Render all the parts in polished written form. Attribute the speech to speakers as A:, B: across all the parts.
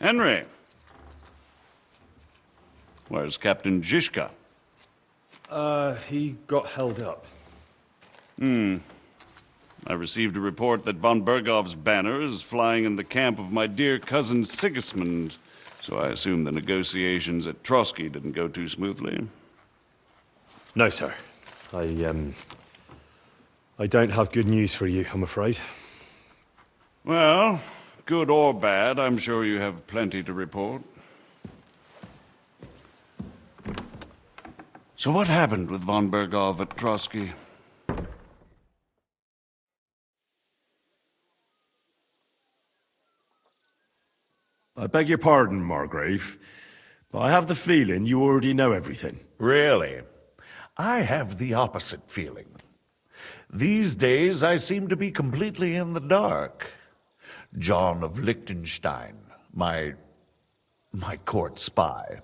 A: Henry. Where's Captain Zizka?
B: He got held up.
A: I received a report that von Bergov's banner is flying in the camp of my dear cousin Sigismund, so I assume the negotiations at Trotsky didn't go too smoothly.
B: No, sir. I don't have good news for you, I'm afraid.
A: Well, good or bad, I'm sure you have plenty to report. So what happened with von Bergov at Trotsky?
B: I beg your pardon, Margrave, but I have the feeling you already know everything.
C: Really? I have the opposite feeling. These days, I seem to be completely in the dark. John of Liechtenstein, my court spy,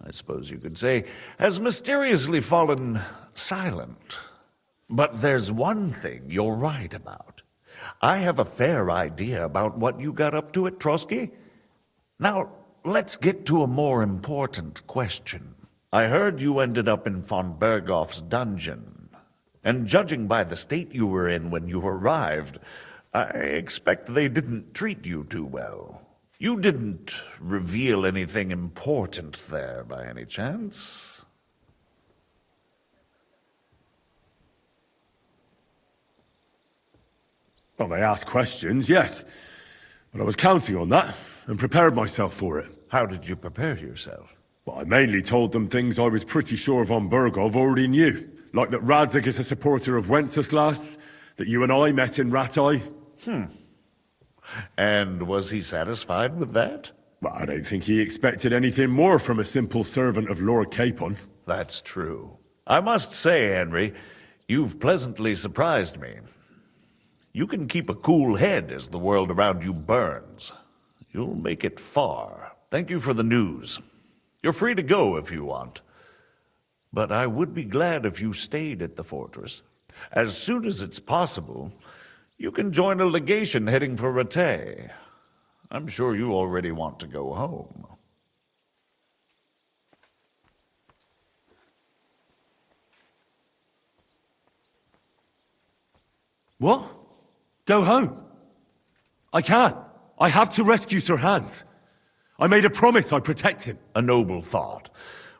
C: I suppose you could say, has mysteriously fallen silent. But there's one thing you're right about. I have a fair idea about what you got up to at Trotsky. Now, let's get to a more important question. I heard you ended up in von Bergov's dungeon, and judging by the state you were in when you arrived, I expect they didn't treat you too well. You didn't reveal anything important there by any chance?
B: Well, they asked questions, yes. But I was counting on that, and prepared myself for it.
C: How did you prepare yourself?
B: Well, I mainly told them things I was pretty sure von Bergov already knew. Like that Radzig is a supporter of Wenceslas, that you and I met in Ratai.
C: And was he satisfied with that?
B: Well, I don't think he expected anything more from a simple servant of Lord Capon.
C: That's true. I must say, Henry, you've pleasantly surprised me. You can keep a cool head as the world around you burns. You'll make it far. Thank you for the news. You're free to go if you want. But I would be glad if you stayed at the fortress. As soon as it's possible, you can join a legation heading for Rattay. I'm sure you already want to go home.
B: What? Go home? I can't. I have to rescue Sir Hans. I made a promise I'd protect him.
C: A noble thought.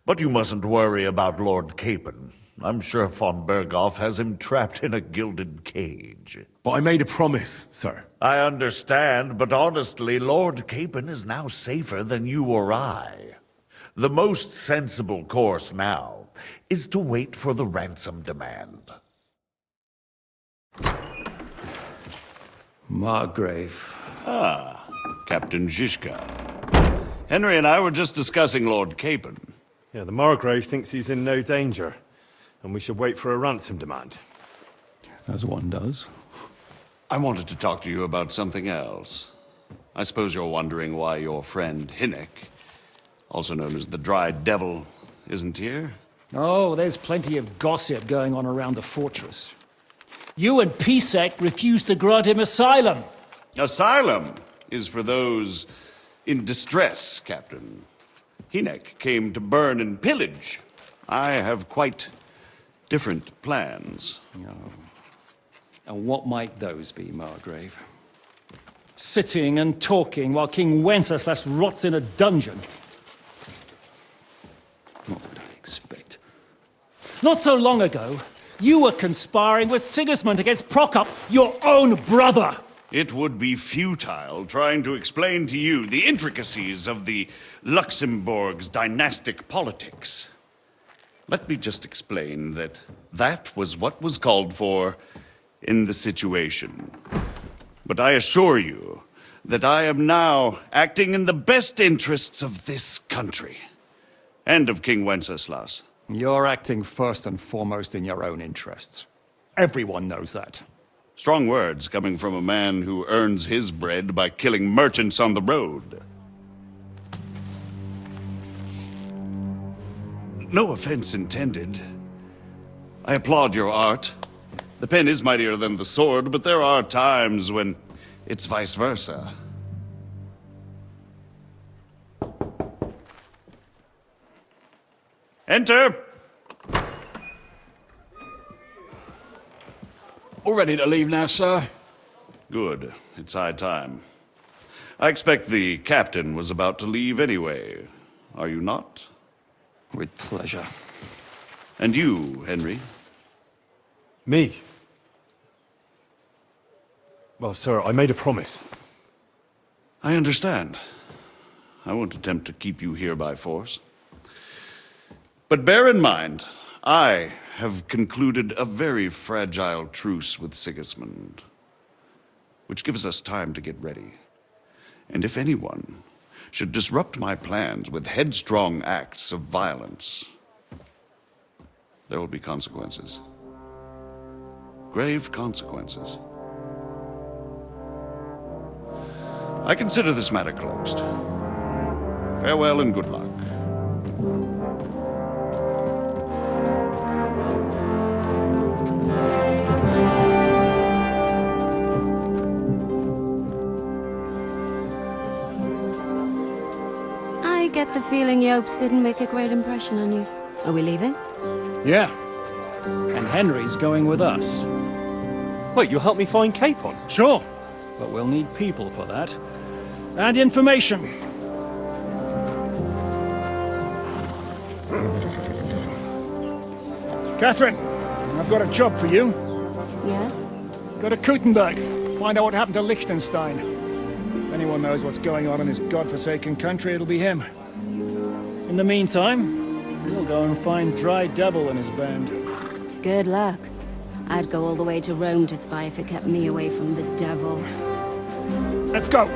C: But you mustn't worry about Lord Capon. I'm sure von Bergov has him trapped in a gilded cage.
B: But I made a promise, sir.
C: I understand, but honestly, Lord Capon is now safer than you or I. The most sensible course now is to wait for the ransom demand.
D: Margrave.
A: Ah, Captain Zizka. Henry and I were just discussing Lord Capon.
B: Yeah, the Margrave thinks he's in no danger, and we should wait for a ransom demand.
D: As one does.
A: I wanted to talk to you about something else. I suppose you're wondering why your friend Hinnek, also known as the Dried Devil, isn't here?
D: Oh, there's plenty of gossip going on around the fortress. You and Pisek refused to grant him asylum.
A: Asylum is for those in distress, Captain. Hinnek came to burn and pillage. I have quite different plans.
D: Oh. And what might those be, Margrave? Sitting and talking while King Wenceslas rots in a dungeon. What would I expect? Not so long ago, you were conspiring with Sigismund against Prokop, your own brother!
A: It would be futile trying to explain to you the intricacies of the Luxembourg's dynastic politics. Let me just explain that that was what was called for in the situation. But I assure you that I am now acting in the best interests of this country and of King Wenceslas.
D: You're acting first and foremost in your own interests. Everyone knows that.
A: Strong words coming from a man who earns his bread by killing merchants on the road. No offense intended. I applaud your art. The pen is mightier than the sword, but there are times when it's vice versa. Enter!
E: All ready to leave now, sir?
A: Good. It's high time. I expect the captain was about to leave anyway. Are you not?
D: With pleasure.
A: And you, Henry?
B: Me? Well, sir, I made a promise.
A: I understand. I won't attempt to keep you here by force. But bear in mind, I have concluded a very fragile truce with Sigismund, which gives us time to get ready. And if anyone should disrupt my plans with headstrong acts of violence, there will be consequences. Grave consequences. I consider this matter closed. Farewell and good luck.
F: I get the feeling Yopes didn't make a great impression on you. Are we leaving?
D: Yeah. And Henry's going with us.
G: Wait, you'll help me find Capon?
D: Sure. But we'll need people for that. And information. Catherine, I've got a job for you.
F: Yes?
D: Go to Kuttenberg. Find out what happened to Liechtenstein. If anyone knows what's going on in his godforsaken country, it'll be him. In the meantime, we'll go and find Dry Devil and his band.
F: Good luck. I'd go all the way to Rome to spy if it kept me away from the devil.
D: Let's go!